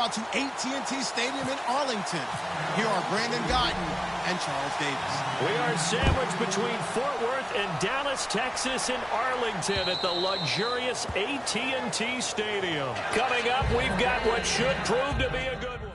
out to AT&T Stadium in Arlington. Here are Brandon Guyton and Charles Davis. We are sandwiched between Fort Worth and Dallas, Texas, and Arlington at the luxurious AT&T Stadium. Coming up, we've got what should prove to be a good one.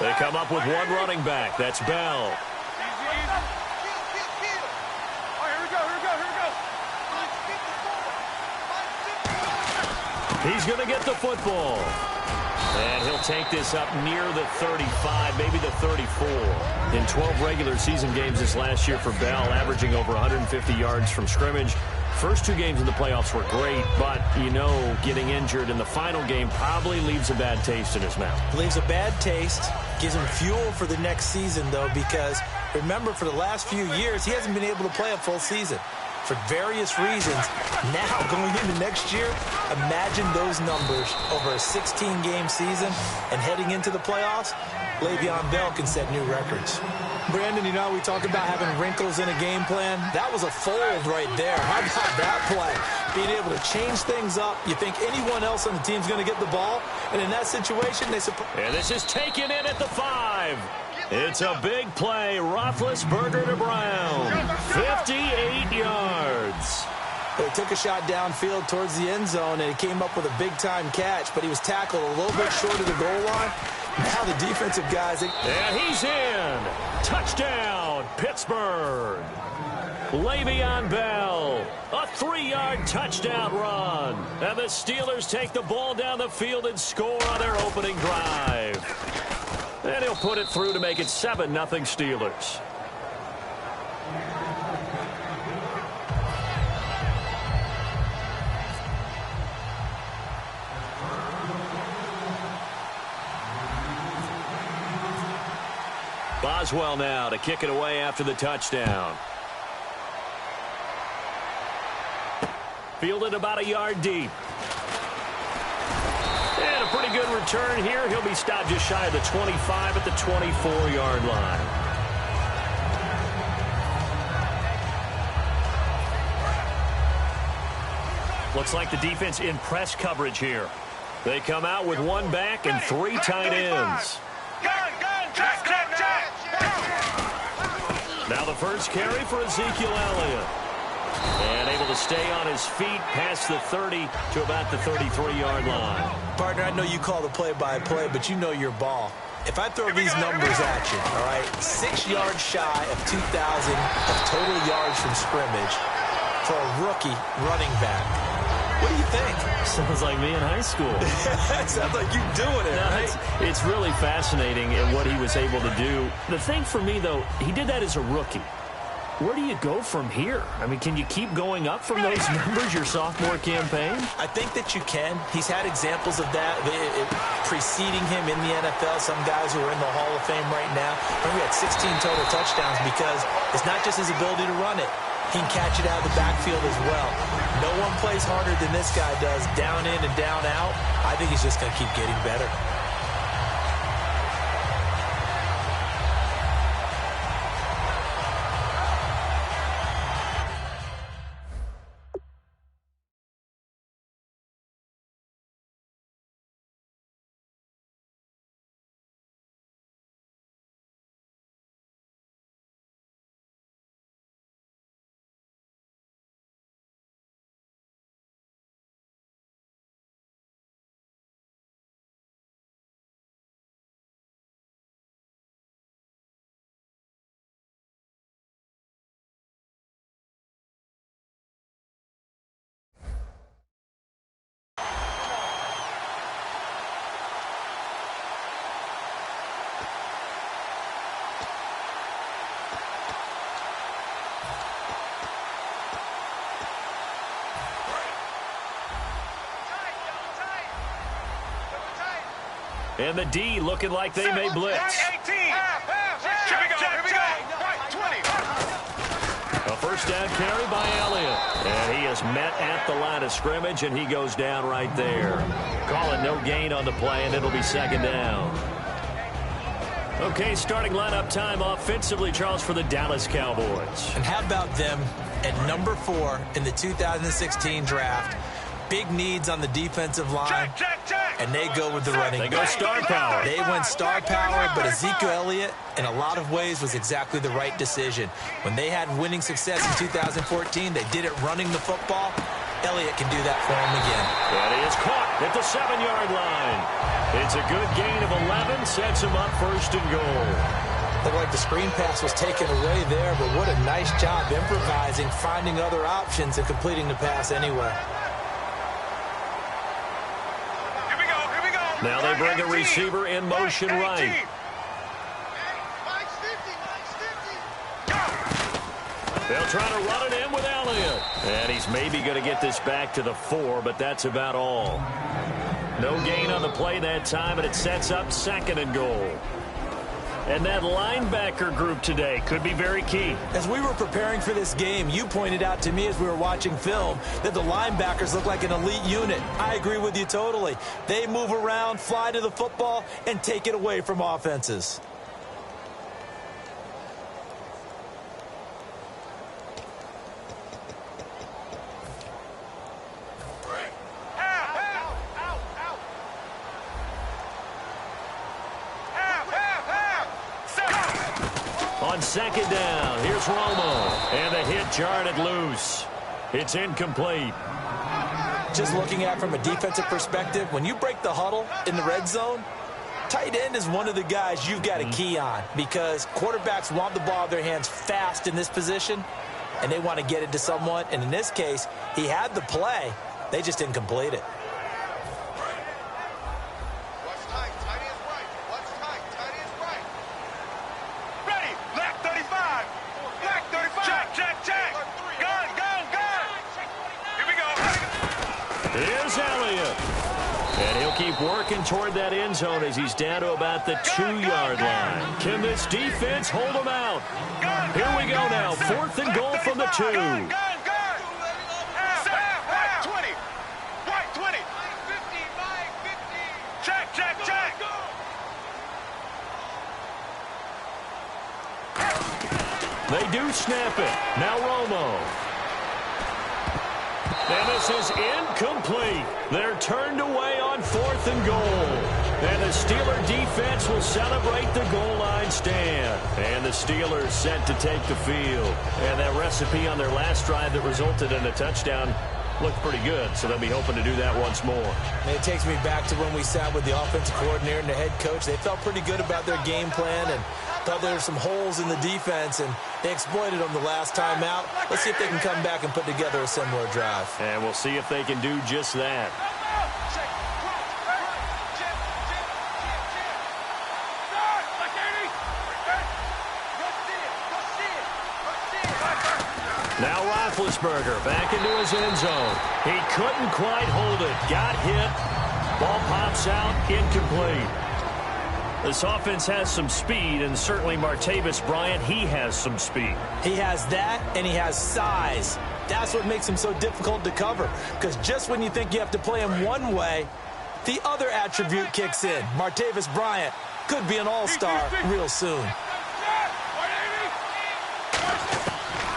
They come up with one running back. That's Bell. He's going to get the football. And he'll take this up near the 35, maybe the 34. In 12 regular season games this last year for Bell, averaging over 150 yards from scrimmage. First two games in the playoffs were great, but, you know, getting injured in the final game probably leaves a bad taste in his mouth. Leaves a bad taste, gives him fuel for the next season, though, because, remember, for the last few years, he hasn't been able to play a full season for various reasons. Now, going into next year, imagine those numbers over a 16-game season and heading into the playoffs. Le'Veon Bell can set new records. Brandon, you know, we talk about having wrinkles in a game plan. That was a fold right there. How about that play? Being able to change things up. You think anyone else on the team's going to get the ball? And in that situation, they suppose. And this is taken in at the 5. It's a big play. Roethlisberger to Brown. 58 yards. They took a shot downfield towards the end zone, and he came up with a big-time catch, but he was tackled a little bit short of the goal line. Now the defensive guys. And he's in. Touchdown, Pittsburgh. Le'Veon Bell. A 3-yard touchdown run. And the Steelers take the ball down the field and score on their opening drive. And he'll put it through to make it 7-0 Steelers. Boswell now to kick it away after the touchdown. Fielded about a yard deep. And a pretty good return here. He'll be stopped just shy of the 25 at the 24-yard line. Looks like the defense in press coverage here. They come out with one back and three tight ends. Now the first carry for Ezekiel Elliott. And able to stay on his feet past the 30 to about the 33-yard line. Partner, I know you call the play-by-play, but you know your ball. If I throw these numbers at you, all right, 6 yards shy of 2,000 of total yards from scrimmage for a rookie running back. What do you think? Sounds like me in high school. Sounds like you doing it. No, it's really fascinating in what he was able to do. The thing for me, though, he did that as a rookie. Where do you go from here? I mean, can you keep going up from those numbers your sophomore campaign? I think that you can. He's had examples of that preceding him in the NFL. Some guys who are in the Hall of Fame right now. Remember, he had 16 total touchdowns because it's not just his ability to run it. He can catch it out of the backfield as well. No one plays harder than this guy does, down in and down out. I think he's just going to keep getting better. And the D looking like they may blitz. A first down carry by Elliott. And he is met at the line of scrimmage, and he goes down right there. Call it no gain on the play, and it'll be second down. Okay, starting lineup time offensively, Charles, for the Dallas Cowboys. And how about them at number 4 in the 2016 draft? Big needs on the defensive line. And they go with the running back. They go star power. They went star power, but Ezekiel Elliott, in a lot of ways, was exactly the right decision. When they had winning success in 2014, they did it running the football. Elliott can do that for them again. And he is caught at the 7-yard line. It's a good gain of 11, sets him up first and goal. Looked like the screen pass was taken away there, but what a nice job improvising, finding other options, and completing the pass anyway. Now they bring a receiver in motion right. They'll try to run it in with Elliott. And he's maybe going to get this back to the 4, but that's about all. No gain on the play that time, and it sets up second and goal. And that linebacker group today could be very key. As we were preparing for this game, you pointed out to me as we were watching film that the linebackers look like an elite unit. I agree with you totally. They move around, fly to the football, and take it away from offenses. On second down, here's Romo. And the hit jarred it loose. It's incomplete. Just looking at it from a defensive perspective, when you break the huddle in the red zone, tight end is one of the guys you've got to key on because quarterbacks want the ball in their hands fast in this position, and they want to get it to someone. And in this case, he had the play. They just didn't complete it. Here's Elliott. And he'll keep working toward that end zone as he's down to about the 2-yard line. Can this defense hold him out? Here we go now. 4th and goal from the 2. They do snap it. Now Romo. And this is incomplete. They're turned away on 4th and goal. And the Steeler defense will celebrate the goal line stand. And the Steelers set to take the field. And that recipe on their last drive that resulted in a touchdown looked pretty good, so they'll be hoping to do that once more. And it takes me back to when we sat with the offensive coordinator and the head coach. They felt pretty good about their game plan and thought there were some holes in the defense, and they exploited them the last time out. Let's see if they can come back and put together a similar drive. And we'll see if they can do just that. Now Roethlisberger back into his end zone. He couldn't quite hold it. Got hit. Ball pops out. Incomplete. This offense has some speed, and certainly Martavis Bryant, he has some speed. He has that, and he has size. That's what makes him so difficult to cover, because just when you think you have to play him one way, the other attribute kicks in. Martavis Bryant could be an all-star real soon.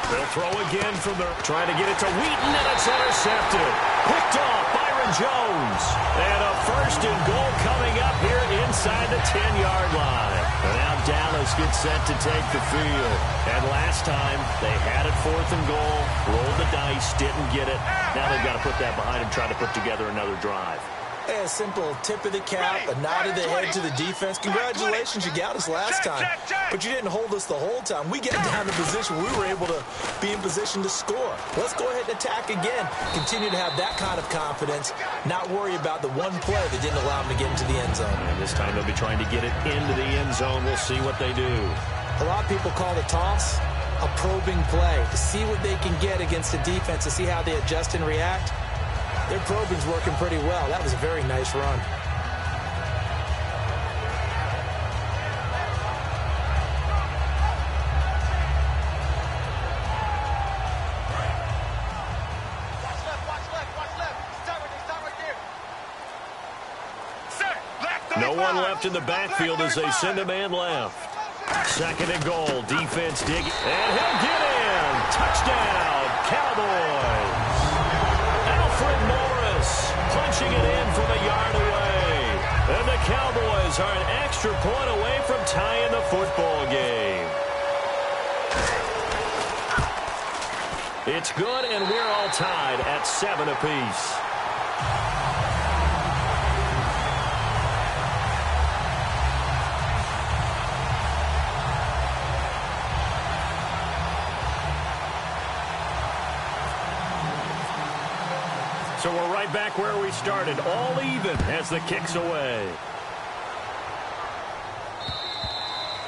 They'll throw again from the trying to get it to Wheaton, and it's intercepted. Picked off Byron Jones. And a 1st and goal coming up here inside the 10-yard line. And now Dallas gets set to take the field. And last time, they had it 4th and goal, rolled the dice, didn't get it. Now they've got to put that behind them, try to put together another drive. A simple tip of the cap, a nod of the head to the defense. Congratulations, you got us last time. But you didn't hold us the whole time. We got down to position we were able to be in position to score. Let's go ahead and attack again. Continue to have that kind of confidence, not worry about the one play that didn't allow them to get into the end zone. And this time they'll be trying to get it into the end zone. We'll see what they do. A lot of people call the toss a probing play, to see what they can get against the defense, to see how they adjust and react. Their probing's working pretty well. That was a very nice run. No one left in the backfield as they send a man left. 2nd and goal. Defense digging. And he'll get in. Touchdown, Cowboys. Alfred Morris punching it in from a yard away. And the Cowboys are an extra point away from tying the football game. It's good, and we're all tied at 7 apiece. So we're right back where we started, all even as the kick's away.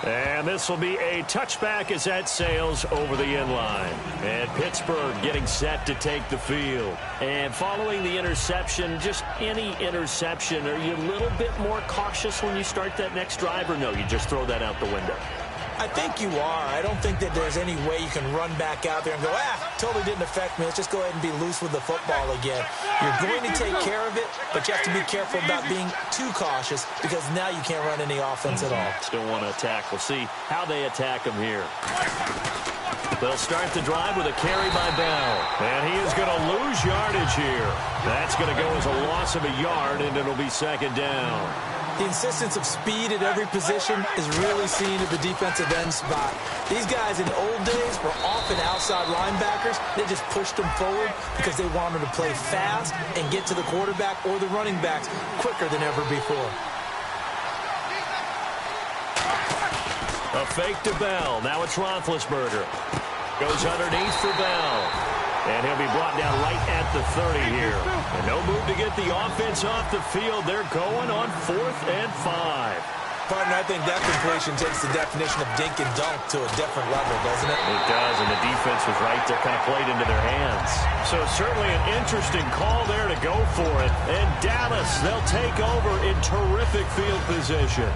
And this will be a touchback as that sails over the end line. And Pittsburgh getting set to take the field. And following the interception, just any interception, are you a little bit more cautious when you start that next drive, or no, you just throw that out the window? I think you are. I don't think that there's any way you can run back out there and go, totally didn't affect me. Let's just go ahead and be loose with the football again. You're going to take care of it, but you have to be careful about being too cautious, because now you can't run any offense at all. Still want to attack. We'll see how they attack them here. They'll start the drive with a carry by Bell. And he is going to lose yardage here. That's going to go as a loss of a yard, and it'll be 2nd down. The insistence of speed at every position is really seen at the defensive end spot. These guys in the old days were often outside linebackers. They just pushed them forward because they wanted to play fast and get to the quarterback or the running backs quicker than ever before. A fake to Bell. Now it's Roethlisberger. Goes underneath for Bell. And he'll be brought down right at the 30 here. And no move to get the offense off the field. They're going on 4th and 5. Partner, I think that completion takes the definition of dink and dunk to a different level, doesn't it? It does, and the defense was right there, kind of played into their hands. So certainly an interesting call there to go for it. And Dallas, they'll take over in terrific field position.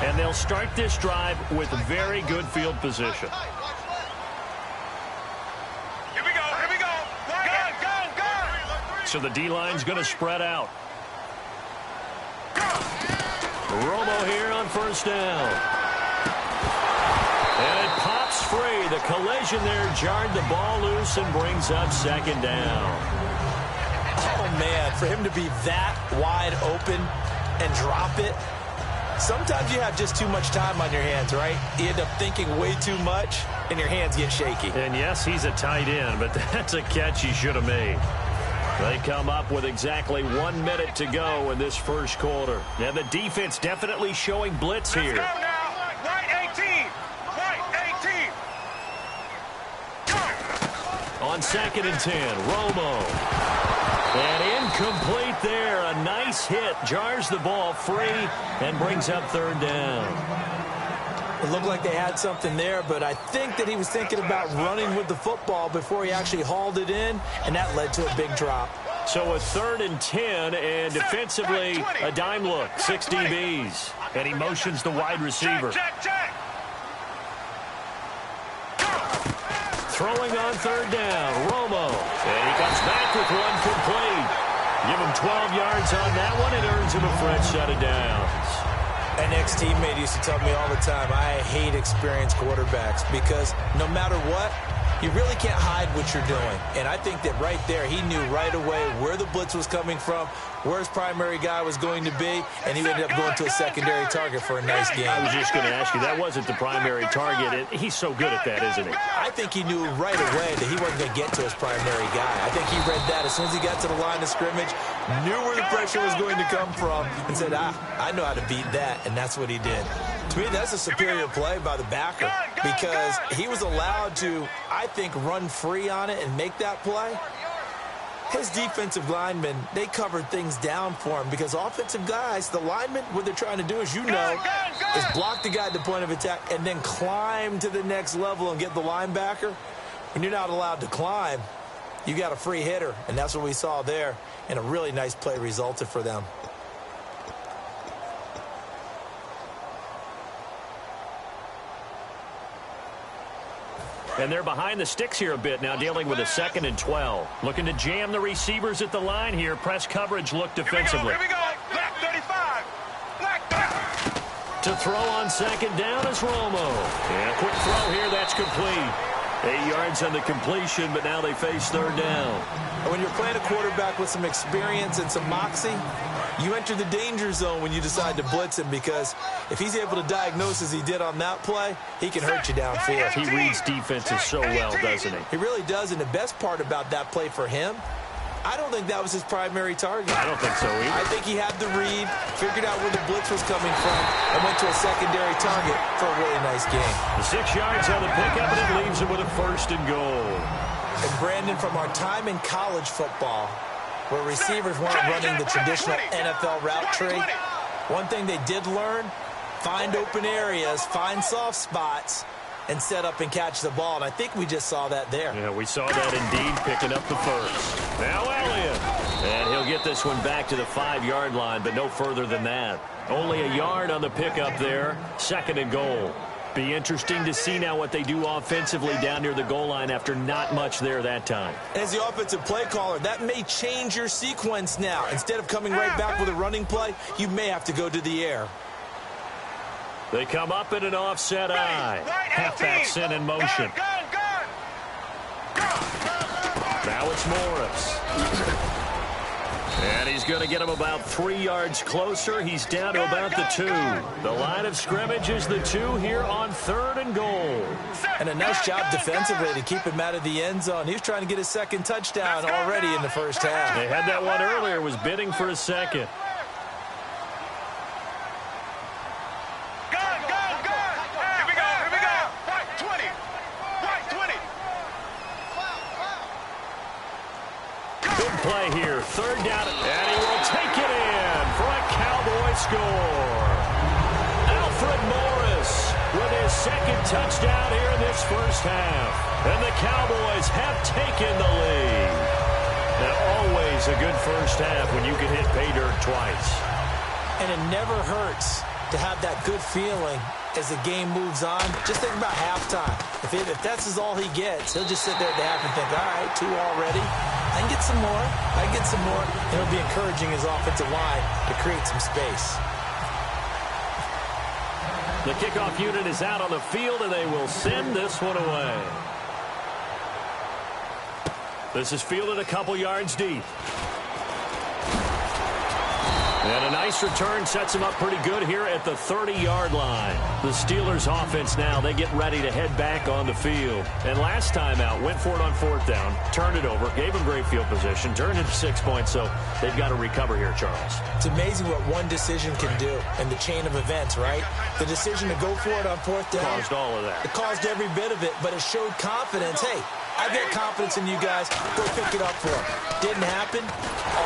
And they'll start this drive with very good field position. So the D-line's going to spread out. Romo here on first down. And it pops free. The collision there jarred the ball loose and brings up second down. Oh, man, for him to be that wide open and drop it, sometimes you have just too much time on your hands, right? You end up thinking way too much, and your hands get shaky. And, yes, he's a tight end, but that's a catch he should have made. They come up with exactly 1 minute to go in this first quarter. And the defense definitely showing blitz here. Let's go now. Right 18. Right 18. On 2nd and 10, Romo. And incomplete there. A nice hit. Jars the ball free and brings up 3rd down. It looked like they had something there, but I think that he was thinking about running with the football before he actually hauled it in, and that led to a big drop. So a 3rd and 10, and defensively a dime look, 6 DBs. And he motions the wide receiver. Throwing on 3rd down, Romo. And he comes back with one complete. Give him 12 yards on that one. It earns him a fresh set of downs. An ex-teammate used to tell me all the time, I hate experienced quarterbacks because no matter what, you really can't hide what you're doing. And I think that right there, he knew right away where the blitz was coming from, where his primary guy was going to be, and he ended up going to a secondary target for a nice game. I was just going to ask you, that wasn't the primary target. He's so good at that, isn't he? I think he knew right away that he wasn't going to get to his primary guy. I think he read that as soon as he got to the line of scrimmage, knew where the pressure was going to come from, and said, I know how to beat that, and that's what he did. To me, that's a superior play by the backer because he was allowed to, I think, run free on it and make that play. His defensive linemen, they covered things down for him because offensive guys, the linemen, what they're trying to do, as you know, is block the guy at the point of attack and then climb to the next level and get the linebacker. When you're not allowed to climb, you got a free hitter, and that's what we saw there, and a really nice play resulted for them. And they're behind the sticks here a bit now, dealing with a 2nd and 12. Looking to jam the receivers at the line here. Press coverage look defensively. Here we go. Black 35. Black. To throw on 2nd down is Romo. And a quick throw here, that's complete. 8 yards on the completion, but now they face 3rd down. And when you're playing a quarterback with some experience and some moxie, you enter the danger zone when you decide to blitz him because if he's able to diagnose as he did on that play, he can hurt you downfield. He reads defenses so well, doesn't he? He really does, and the best part about that play for him, I don't think that was his primary target. I don't think so either. I think he had the read, figured out where the blitz was coming from, and went to a secondary target for a really nice game. The 6 yards on the pickup, and it leaves him with a 1st and goal. And Brandon, from our time in college football, where receivers weren't running the traditional NFL route tree, one thing they did learn, find open areas, find soft spots, and set up and catch the ball. And I think we just saw that there. Yeah, we saw that indeed, picking up the 1st. Now Elliott. And he'll get this one back to the 5-yard line, but no further than that. Only a yard on the pickup there. 2nd and goal. Be interesting to see now what they do offensively down near the goal line after not much there that time. As the offensive play caller, that may change your sequence now. Instead of coming right back with a running play, you may have to go to the air. They come up in an offset eye. Halfback sent in motion. Now it's Morris. And he's going to get him about 3 yards closer. He's down to about the 2. The line of scrimmage is the 2 here on 3rd and goal. And a nice job defensively to keep him out of the end zone. He was trying to get his 2nd touchdown already in the first half. They had that one earlier, was bidding for a 2nd. play here. Third down, and he will take it in for a Cowboy score. Alfred Morris with his second touchdown here in this first half. And the Cowboys have taken the lead. And always a good first half when you can hit pay dirt twice. And it never hurts to have that good feeling as the game moves on. Just think about halftime. If that's all he gets, he'll just sit there at the half and think, all right, 2 already. I can get some more. I can get some more. And it'll be encouraging his offensive line to create some space. The kickoff unit is out on the field, and they will send this one away. This is fielded a couple yards deep. And a nice return sets him up pretty good here at the 30-yard line. The Steelers offense now, they get ready to head back on the field. And last time out, went for it on 4th down, turned it over, gave him great field position, turned it to 6 points, so they've got to recover here, Charles. It's amazing what one decision can do in the chain of events, right? The decision to go for it on 4th down. Caused all of that. It caused every bit of it, but it showed confidence. Hey, I've got confidence in you guys. Go pick it up for them. Didn't happen.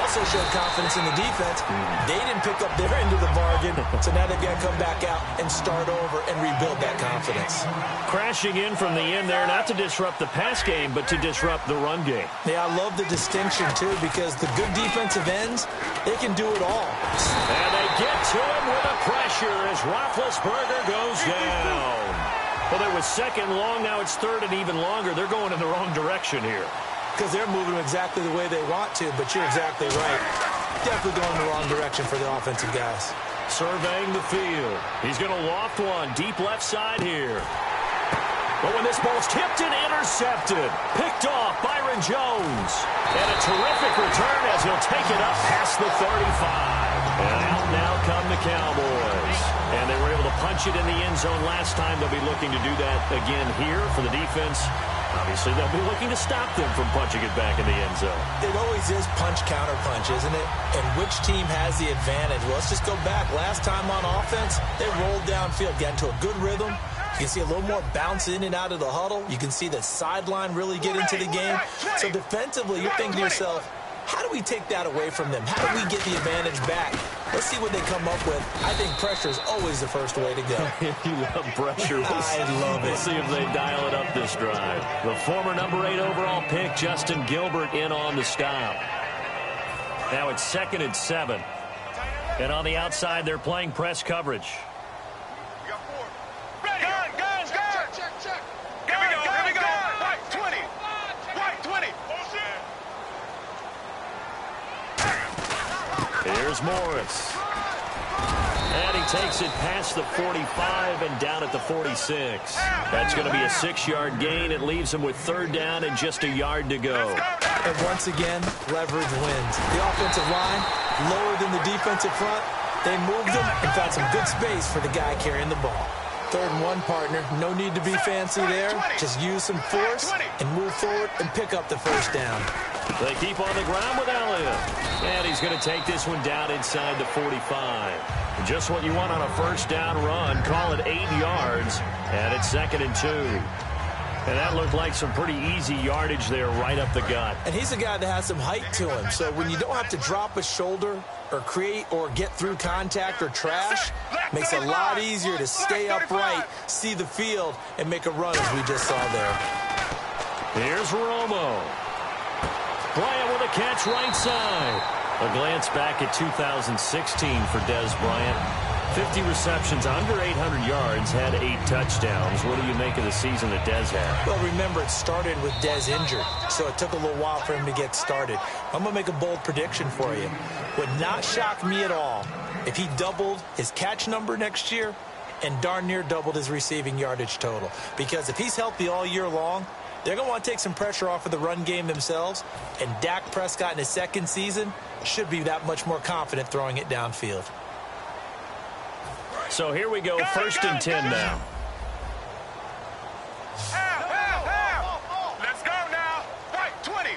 Also showed confidence in the defense. They didn't pick up their end of the bargain, so now they've got to come back out and start over and rebuild that confidence. Crashing in from the end there, not to disrupt the pass game, but to disrupt the run game. Yeah, I love the distinction, too, because the good defensive ends, they can do it all. And they get to him with a pressure as Roethlisberger goes down. Well, it was second long. Now it's third and even longer. They're going in the wrong direction here. Because they're moving exactly the way they want to, but you're exactly right. Definitely going in the wrong direction for the offensive guys. Surveying the field. He's going to loft one deep left side here. But when this ball's tipped and intercepted, picked off Byron Jones. And a terrific return as he'll take it up past the 35. And out now come the Cowboys. And they were able to punch it in the end zone last time. They'll be looking to do that again here for the defense. Obviously, they'll be looking to stop them from punching it back in the end zone. It always is punch-counter-punch, isn't it? And which team has the advantage? Well, let's just go back. Last time on offense, they rolled downfield, got into a good rhythm. You can see a little more bounce in and out of the huddle. You can see the sideline really get into the game. So defensively, you're thinking to yourself, how do we take that away from them? How do we get the advantage back? Let's see what they come up with. I think pressure is always the first way to go. You love pressure. I love it. We'll see if they dial it up this drive. The former number 8 overall pick, Justin Gilbert, in on the stop. Now it's 2nd and 7. And on the outside, they're playing press coverage. Here's Morris. And he takes it past the 45 and down at the 46. That's going to be a 6-yard gain. It leaves him with 3rd down and just a yard to go. And once again, leverage wins. The offensive line, lower than the defensive front. They moved them and found some good space for the guy carrying the ball. 3rd and 1, partner. No need to be fancy there. Just use some force and move forward and pick up the 1st down. They keep on the ground with Elliott. And he's going to take this one down inside the 45. Just what you want on a 1st down run. Call it 8 yards. And it's 2nd and 2. And that looked like some pretty easy yardage there right up the gut. And he's a guy that has some height to him. So when you don't have to drop a shoulder or create or get through contact or trash, makes it a lot easier to stay upright, see the field, and make a run as we just saw there. Here's Romo. Bryant with a catch right side. A glance back at 2016 for Dez Bryant. 50 receptions, under 800 yards, had 8 touchdowns. What do you make of the season that Dez had? Well, remember, it started with Dez injured, so it took a little while for him to get started. I'm going to make a bold prediction for you. Would not shock me at all if he doubled his catch number next year and darn near doubled his receiving yardage total. Because if he's healthy all year long, they're going to want to take some pressure off of the run game themselves, and Dak Prescott in his 2nd season should be that much more confident throwing it downfield. So here we go, 1st and 10 now. Let's go now. Right 20.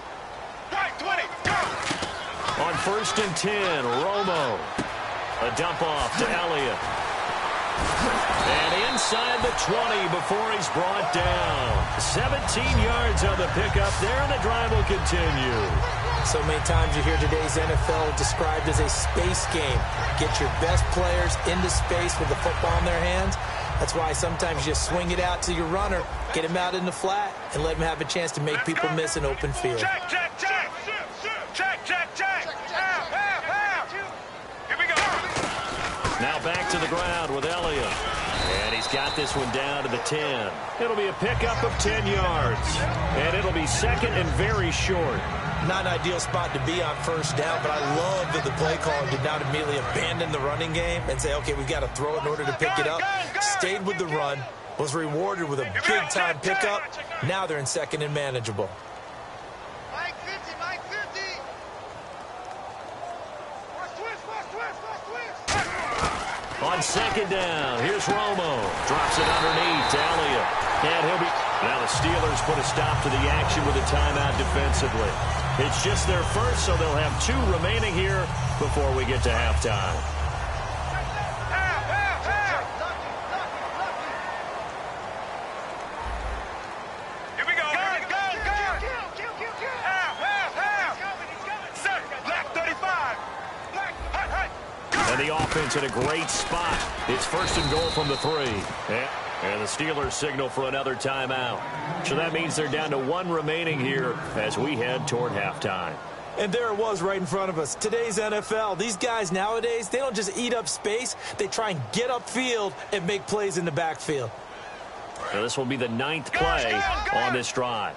Right 20. Go. On 1st and 10, Romo. A dump off to Elliott. And inside the 20 before he's brought down. 17 yards on the pickup there, and the drive will continue. So many times you hear today's NFL described as a space game. Get your best players into space with the football in their hands. That's why sometimes you just swing it out to your runner, get him out in the flat, and let him have a chance to make people miss an open field. Check, check, check. Check, check, check. Here we go. Now back to the ground with Elliott. And he's got this one down to the 10. It'll be a pickup of 10 yards. And it'll be second and very short. Not an ideal spot to be on first down, but I love that the play caller did not immediately abandon the running game and say, okay, we've got to throw it in order to pick it up. Stayed with the run, was rewarded with a big-time pickup. Now they're in second and manageable. Mike 50, Mike 50. Watch twist. On second down, here's Romo. Drops it underneath to Elliott. And he'll be... Now the Steelers put a stop to the action with a timeout defensively. It's just their first, so they'll have 2 remaining here before we get to halftime. Here we go. Set. Black 35. Black. And the offense in a great spot. It's first and goal from the 3. And the Steelers signal for another timeout. So that means they're down to 1 remaining here as we head toward halftime. And there it was right in front of us. Today's NFL, these guys nowadays, they don't just eat up space. They try and get upfield and make plays in the backfield. Now this will be the 9th play on this drive.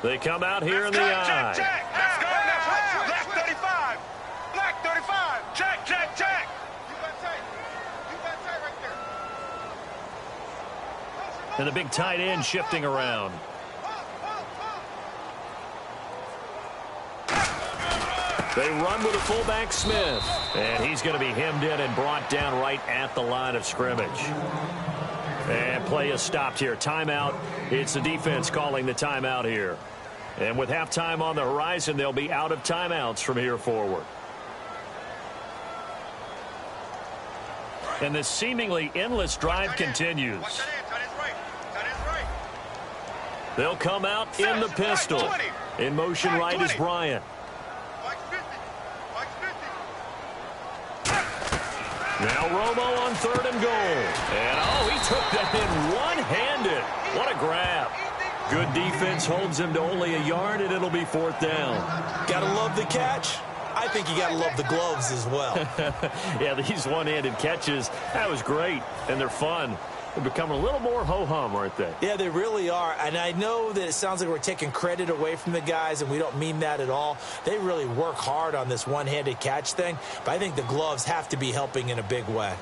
They come out here in the eye. Let's go. Black 35. Black 35. Check, check, check. And the big tight end shifting around. They run with a fullback, Smith. And he's going to be hemmed in and brought down right at the line of scrimmage. And play is stopped here. Timeout. It's the defense calling the timeout here. And with halftime on the horizon, they'll be out of timeouts from here forward. And this seemingly endless drive continues. They'll come out in the pistol. In motion right is Bryant. Now Romo on 3rd and goal. And, he took that in one-handed. What a grab. Good defense holds him to only a yard, and it'll be 4th down. Gotta love the catch. I think you gotta love the gloves as well. Yeah, these one-handed catches, that was great, and they're fun. They're becoming a little more ho-hum, aren't they? Yeah, they really are. And I know that it sounds like we're taking credit away from the guys, and we don't mean that at all. They really work hard on this one-handed catch thing, but I think the gloves have to be helping in a big way.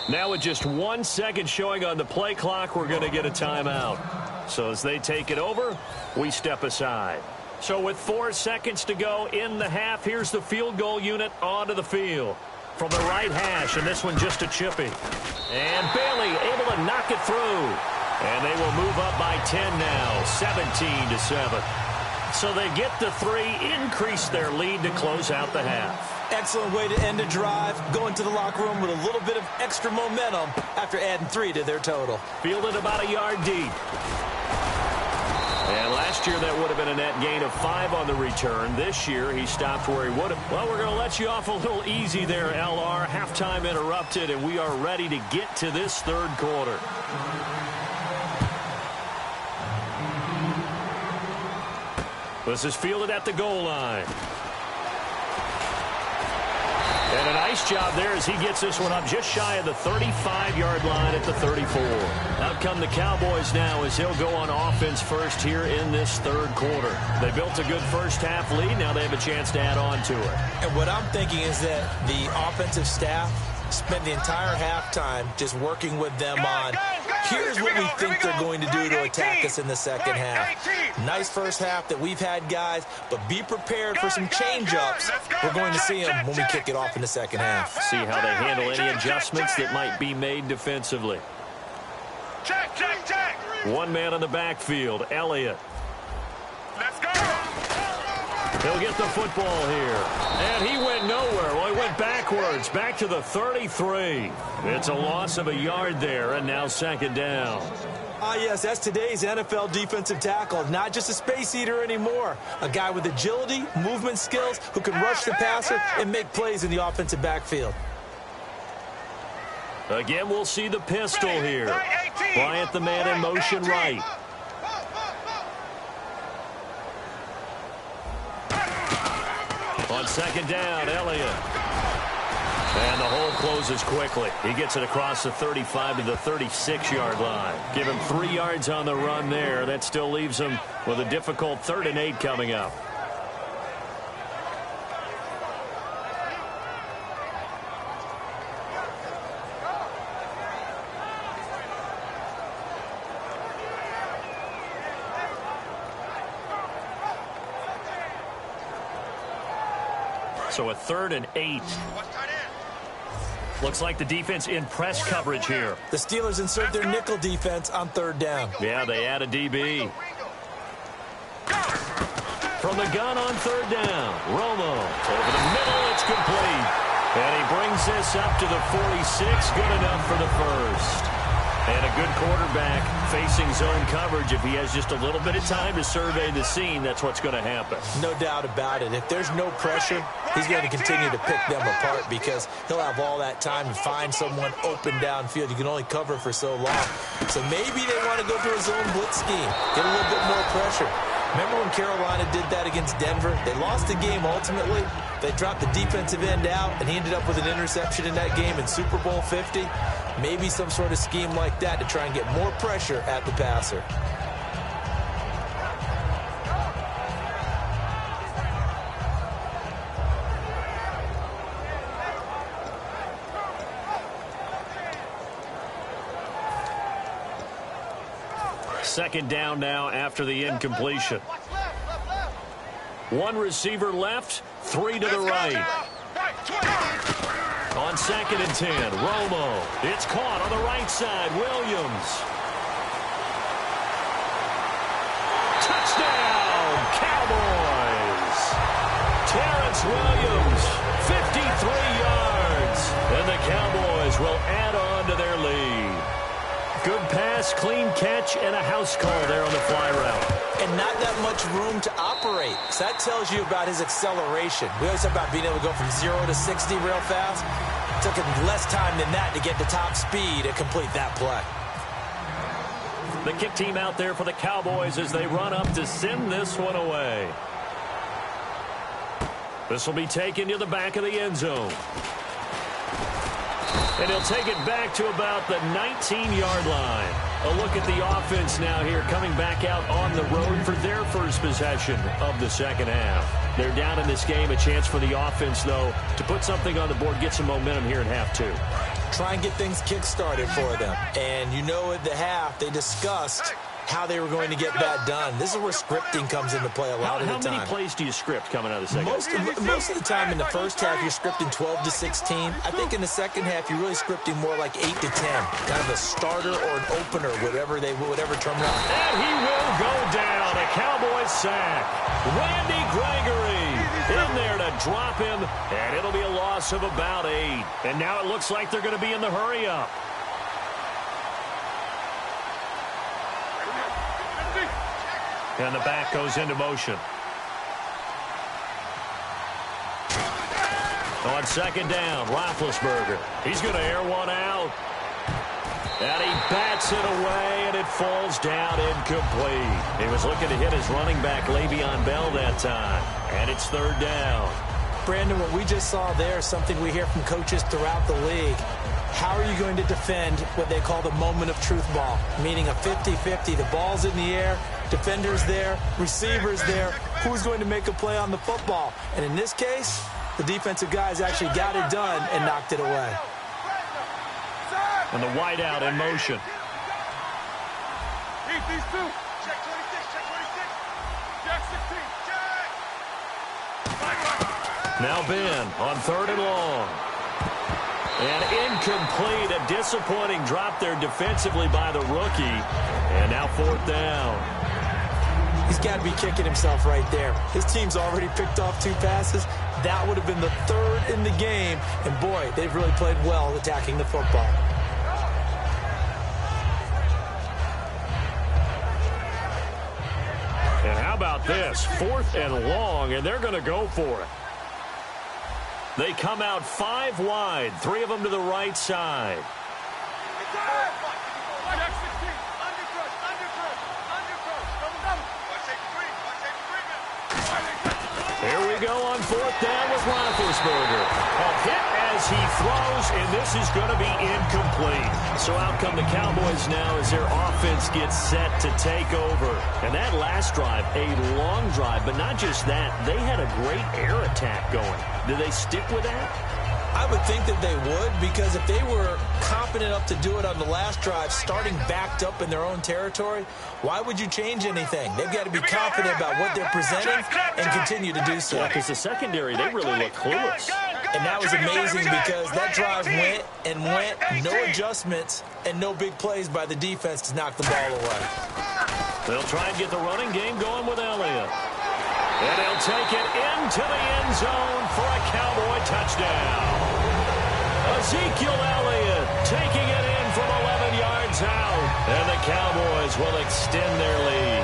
Now with just 1 second showing on the play clock, we're going to get a timeout. So as they take it over, we step aside. So with 4 seconds to go in the half, here's the field goal unit onto the field. From the right hash, and this one just a chippy. And Bailey able to knock it through. And they will move up by 10 now, 17-7. So they get the 3, increase their lead to close out the half. Excellent way to end a drive, going to the locker room with a little bit of extra momentum after adding 3 to their total. Fielded about a yard deep. And last year that would have been a net gain of 5 on the return. This year he stopped where he would have. Well, we're going to let you off a little easy there, LR. Halftime interrupted, and we are ready to get to this 3rd quarter. This is fielded at the goal line. And a nice job there as he gets this one up just shy of the 35-yard line at the 34. Out come the Cowboys now as he'll go on offense first here in this 3rd quarter. They built a good first-half lead. Now they have a chance to add on to it. And what I'm thinking is that the offensive staff spent the entire halftime just working with them on, here's what we think they're going to do to attack us in the second half. Nice first half that we've had, guys, but be prepared for some change-ups. We're going to see them when we kick it off in the second half. See how they handle any adjustments that might be made defensively. Check, check, check. 1 man on the backfield, Elliott. Let's go. He'll get the football here. And he went nowhere. Well, he went backwards, back to the 33. It's a loss of a yard there, and now second down. Yes, that's today's NFL defensive tackle. Not just a space eater anymore. A guy with agility, movement skills, who can rush the passer and make plays in the offensive backfield. Again, we'll see the pistol here. Bryant, the man in motion right. On second down, Elliott. And the hole closes quickly. He gets it across the 35 to the 36-yard line. Give him 3 yards on the run there. That still leaves him with a difficult 3rd and 8 coming up. So a 3rd and 8. Looks like the defense in press coverage here. The Steelers insert their nickel defense on 3rd down. Yeah, they add a DB. From the gun on 3rd down, Romo over the middle, it's complete. And he brings this up to the 46, good enough for the first. And a good quarterback facing zone coverage. If he has just a little bit of time to survey the scene, that's what's going to happen. No doubt about it. If there's no pressure, he's going to continue to pick them apart because he'll have all that time to find someone open downfield. You can only cover for so long. So maybe they want to go to a zone blitz scheme, get a little bit more pressure. Remember when Carolina did that against Denver? They lost the game ultimately. They dropped the defensive end out, and he ended up with an interception in that game in Super Bowl 50. Maybe some sort of scheme like that to try and get more pressure at the passer. Second down now after the incompletion. 1 receiver left, 3 to the right. On 2nd and 10, Romo. It's caught on the right side, Williams. Touchdown, Cowboys. Terrence Williams, 53 yards. And the Cowboys will add on to their lead. Good pass, clean catch, and a house call there on the fly route. And not that much room to operate. So that tells you about his acceleration. We always talk about being able to go from 0 to 60 real fast. It took him less time than that to get to top speed and complete that play. The kick team out there for the Cowboys as they run up to send this one away. This will be taken to the back of the end zone. And he'll take it back to about the 19-yard line. A look at the offense now here, coming back out on the road for their first possession of the second half. They're down in this game. A chance for the offense, though, to put something on the board, get some momentum here in half 2. Try and get things kick-started for them. And you know at the half, they discussed how they were going to get that done. This is where scripting comes into play a lot of the time. How many plays do you script coming out of the second half? Most of the time in the first half, you're scripting 12 to 16. I think in the second half, you're really scripting more like 8 to 10. Kind of a starter or an opener, whatever terminology. And he will go down. A Cowboys sack. Randy Gregory in there to drop him. And it'll be a loss of about 8. And now it looks like they're going to be in the hurry-up. And the back goes into motion. On second down, Roethlisberger. He's going to air one out. And he bats it away, and it falls down incomplete. He was looking to hit his running back, Le'Veon Bell, that time. And it's 3rd down. Brandon, what we just saw there is something we hear from coaches throughout the league. How are you going to defend what they call the moment of truth ball, meaning a 50-50? The ball's in the air, defenders there, receivers there. Who's going to make a play on the football? And in this case, the defensive guys actually got it done and knocked it away. And the wideout in motion. Keep these 2. Check 26, check 26. Check 16, check. Now Ben on 3rd and long. And incomplete, a disappointing drop there defensively by the rookie. And now 4th down. He's got to be kicking himself right there. His team's already picked off 2 passes. That would have been the 3rd in the game. And, boy, they've really played well attacking the football. And how about this? 4th and long, and they're going to go for it. They come out 5 wide, 3 of them to the right side. Here we go on 4th down with Roethlisberger. A hit as he throws, and this is going to be incomplete. So out come the Cowboys now as their offense gets set to take over. And that last drive, a long drive, but not just that. They had a great air attack going. Do they stick with that? I would think that they would, because if they were confident enough to do it on the last drive, starting backed up in their own territory, why would you change anything? They've got to be confident about what they're presenting and continue to do so. Yeah, because the secondary, they really look clueless. And that was amazing because that drive went and went, no adjustments, and no big plays by the defense to knock the ball away. They'll try and get the running game going with Elliott. And he'll take it into the end zone for a Cowboy touchdown. Ezekiel Elliott taking it in from 11 yards out. And the Cowboys will extend their lead.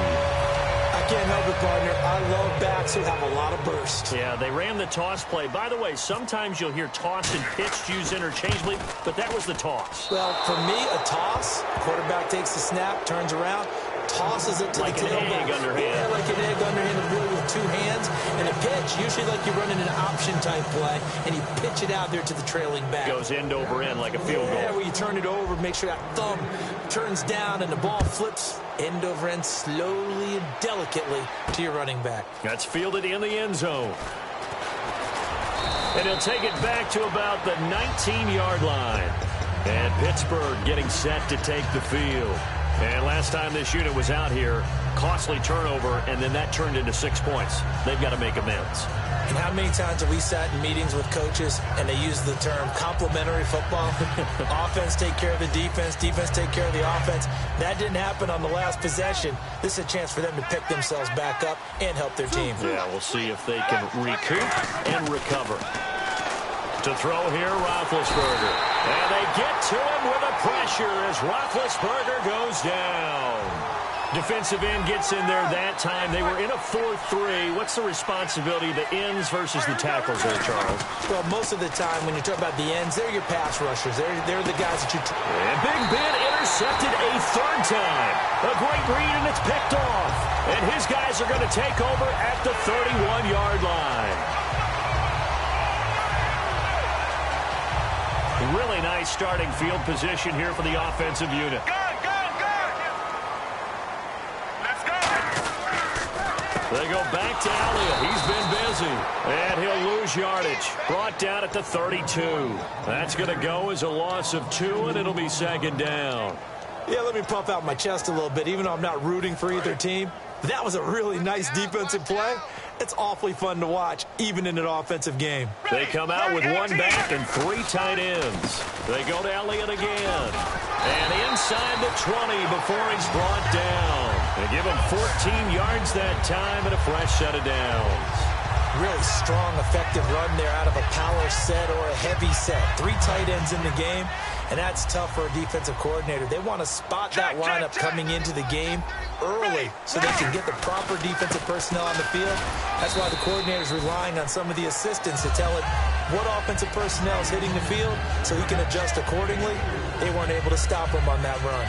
I can't help it, partner. I love backs who have a lot of burst. Yeah, they ran the toss play. By the way, sometimes you'll hear toss and pitch used interchangeably, but that was the toss. Well, for me, a toss, quarterback takes the snap, turns around, tosses it to like the tailback. Like an egg underhand. Yeah, like an egg underhand, really with 2 hands. And a pitch, usually like you're running an option-type play, and you pitch it out there to the trailing back. Goes end over end like a field goal. Yeah, where you turn it over, make sure that thumb turns down, and the ball flips end over end slowly and delicately to your running back. That's fielded in the end zone. And he'll take it back to about the 19-yard line. And Pittsburgh getting set to take the field. And last time this unit was out here, costly turnover, and then that turned into 6 points. They've got to make amends. And how many times have we sat in meetings with coaches and they use the term complementary football? Offense take care of the defense, defense take care of the offense. That didn't happen on the last possession. This is a chance for them to pick themselves back up and help their team. Yeah, we'll see if they can recoup and recover. To throw here, Roethlisberger. And they get to him with a pressure as Roethlisberger goes down. Defensive end gets in there that time. They were in a 4-3. What's the responsibility of the ends versus the tackles there, Charles? Well, most of the time when you talk about the ends, they're your pass rushers. They're the guys that you... And Big Ben intercepted a 3rd time. A great read, and it's picked off. And his guys are going to take over at the 31-yard line. Really nice starting field position here for the offensive unit. They go back to Elliott. He's been busy. And he'll lose yardage. Brought down at the 32. That's going to go as a loss of 2, and it'll be 2nd down. Yeah, let me puff out my chest a little bit, even though I'm not rooting for either team. That was a really nice defensive play. It's awfully fun to watch, even in an offensive game. They come out with 1 back and 3 tight ends. They go to Elliott again. And inside the 20 before he's brought down. They give him 14 yards that time and a fresh set of downs. Really strong, effective run there out of a power set or a heavy set. 3 tight ends in the game, and that's tough for a defensive coordinator. They want to spot that lineup coming into the game early so they can get the proper defensive personnel on the field. That's why the coordinator is relying on some of the assistants to tell it what offensive personnel is hitting the field so he can adjust accordingly. They weren't able to stop him on that run.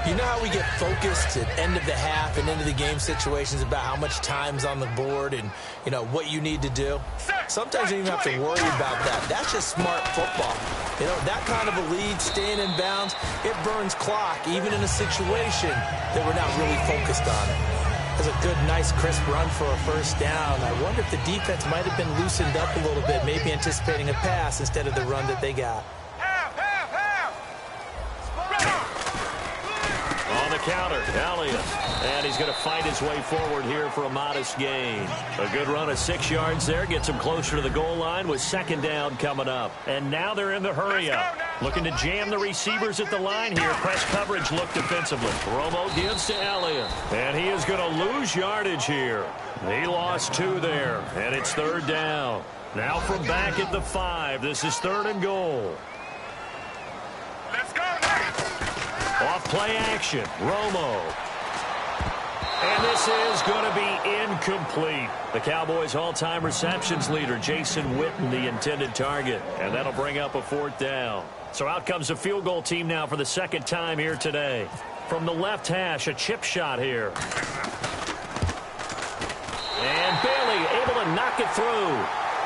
You know how we get focused at end of the half and into the game situations about how much time's on the board and, you know, what you need to do? Sometimes you don't even have to worry about that. That's just smart football. You know, that kind of a lead, staying in bounds, it burns clock, even in a situation that we're not really focused on it. That's a good, nice, crisp run for a 1st down. I wonder if the defense might have been loosened up a little bit, maybe anticipating a pass instead of the run that they got. On the counter, Elliott. And he's going to fight his way forward here for a modest gain. A good run of 6 yards there. Gets him closer to the goal line with 2nd down coming up. And now they're in the hurry up. Looking to jam the receivers at the line here. Press coverage look defensively. Romo gives to Elliott. And he is going to lose yardage here. He lost 2 there. And it's 3rd down. Now from back at the 5. This is 3rd and goal. Let's go. Off play action. Romo. And this is going to be incomplete. The Cowboys' all-time receptions leader, Jason Witten, the intended target. And that'll bring up a 4th down. So out comes a field goal team now for the 2nd time here today. From the left hash, a chip shot here. And Bailey able to knock it through.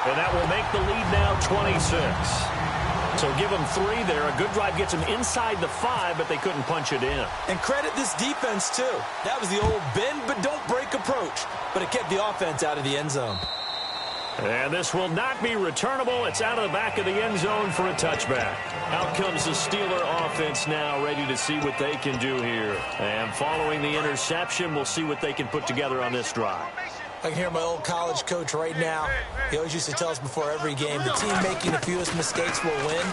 And that will make the lead now 26. So give them 3 there. A good drive gets them inside the 5, but they couldn't punch it in. And credit this defense, too. That was the old bend but don't break approach. But it kept the offense out of the end zone. And this will not be returnable. It's out of the back of the end zone for a touchback. Out comes the Steeler offense now, ready to see what they can do here. And following the interception, we'll see what they can put together on this drive. I can hear my old college coach right now. He always used to tell us before every game, the team making the fewest mistakes will win.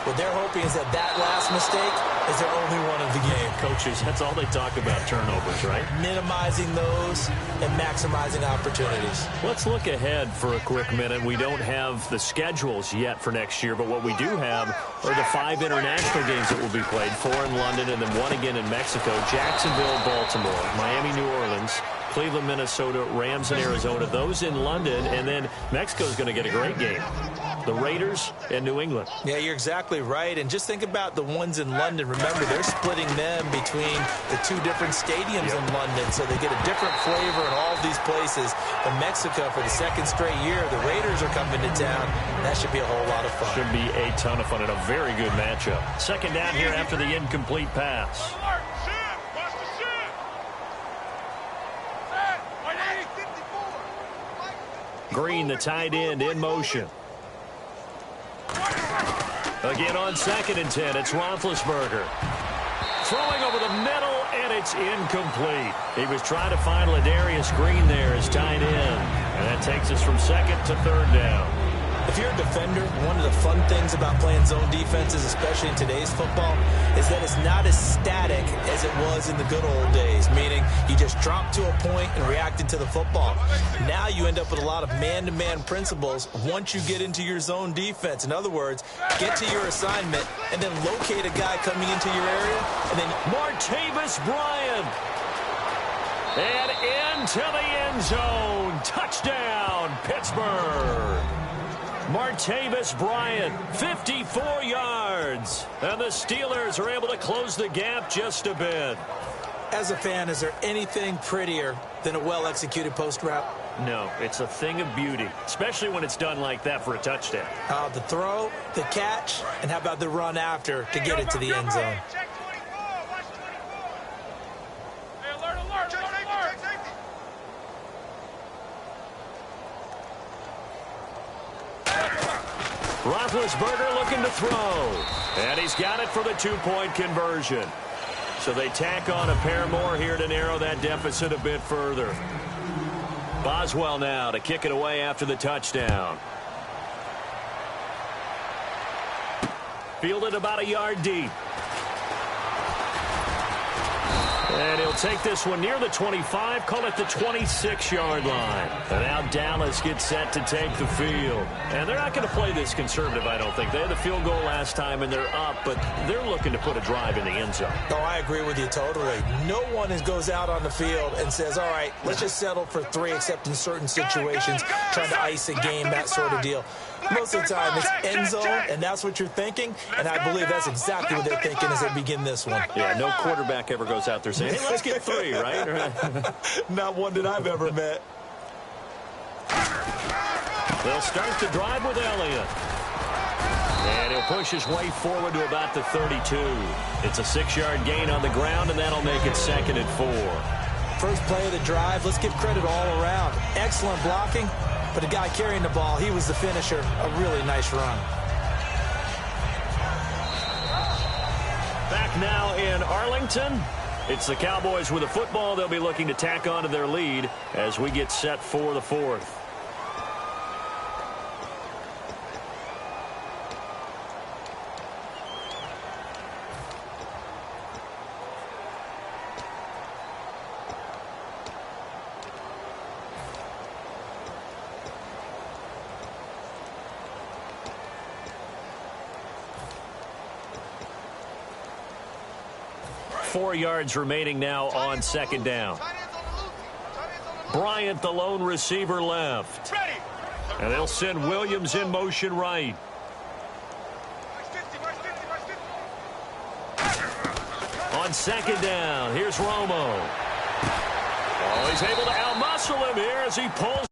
What they're hoping is that last mistake is their only one of the game. Coaches, that's all they talk about, turnovers, right? Minimizing those and maximizing opportunities. Let's look ahead for a quick minute. We don't have the schedules yet for next year, but what we do have are the 5 international games that will be played, 4 in London and then 1 again in Mexico, Jacksonville, Baltimore, Miami, New Orleans, Cleveland, Minnesota, Rams, and Arizona. Those in London, and then Mexico's going to get a great game. The Raiders and New England. Yeah, you're exactly right. And just think about the ones in London. Remember, they're splitting them between the 2 different stadiums in London, so they get a different flavor in all of these places. In Mexico, for the 2nd straight year, the Raiders are coming to town. That should be a whole lot of fun. Should be a ton of fun and a very good matchup. 2nd down here after the incomplete pass. Green, the tight end, in motion. Again on 2nd and 10, it's Roethlisberger. Throwing over the middle, and it's incomplete. He was trying to find Ladarius Green there as tight end. And that takes us from 2nd to 3rd down. If you're a defender, one of the fun things about playing zone defenses, especially in today's football, is that it's not as static as it was in the good old days, meaning you just drop to a point and reacted to the football. Now you end up with a lot of man-to-man principles once you get into your zone defense. In other words, get to your assignment and then locate a guy coming into your area, and then Martavis Bryant. And into the end zone. Touchdown, Pittsburgh. Martavis Bryant, 54 yards. And the Steelers are able to close the gap just a bit. As a fan, is there anything prettier than a well-executed post route? No, it's a thing of beauty, especially when it's done like that for a touchdown. The throw, the catch, and how about the run after to get it to the end zone? Roethlisberger looking to throw. And he's got it for the 2-point conversion. So they tack on a pair more here to narrow that deficit a bit further. Boswell now to kick it away after the touchdown. Fielded about a yard deep. And he'll take this one near the 25, call it the 26-yard line. And now Dallas gets set to take the field. And they're not going to play this conservative, I don't think. They had the field goal last time, and they're up, but they're looking to put a drive in the end zone. Oh, I agree with you totally. No one goes out on the field and says, all right, let's just settle for 3, except in certain situations, trying to ice a game, that sort of deal. Most of the time, it's end zone, and that's what you're thinking, and I believe that's exactly what they're thinking as they begin this one. Yeah, no quarterback ever goes out there saying, hey, let's get 3, right? Not one that I've ever met. They'll start the drive with Elliott. And he'll push his way forward to about the 32. It's a 6-yard gain on the ground, and that'll make it 2nd and 4. First play of the drive, let's give credit all around. Excellent blocking. But the guy carrying the ball, he was the finisher. A really nice run. Back now in Arlington. It's the Cowboys with the football. They'll be looking to tack on to their lead as we get set for the 4th. 4 yards remaining now on second down. Bryant, the lone receiver, left. And they'll send Williams in motion right. On second down, here's Romo. Oh, he's able to out-muscle him here as he pulls.